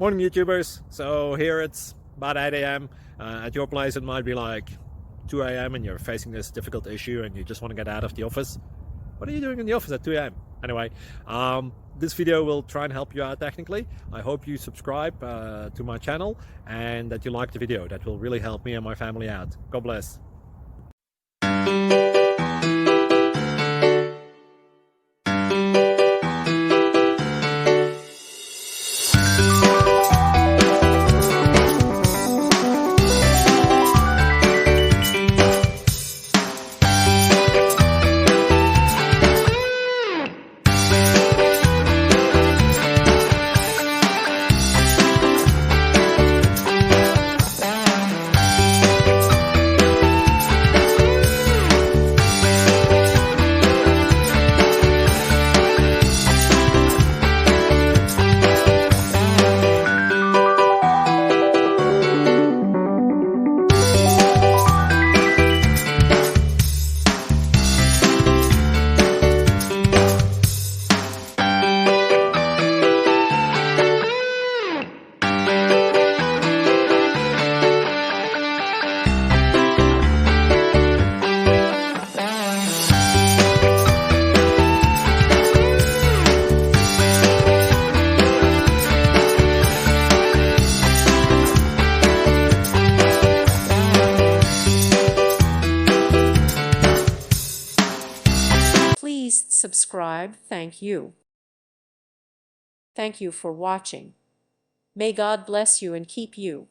Morning, YouTubers. So here it's about 8 a.m. At your place, it might be like 2 a.m. and you're facing this difficult issue and you just want to get out of the office. What are you doing in the office at 2 a.m.? Anyway, this video will try and help you out technically. I hope you subscribe to my channel and that you like the video. That will really help me and my family out. God bless. Please subscribe. Thank you. Thank you for watching. May God bless you and keep you.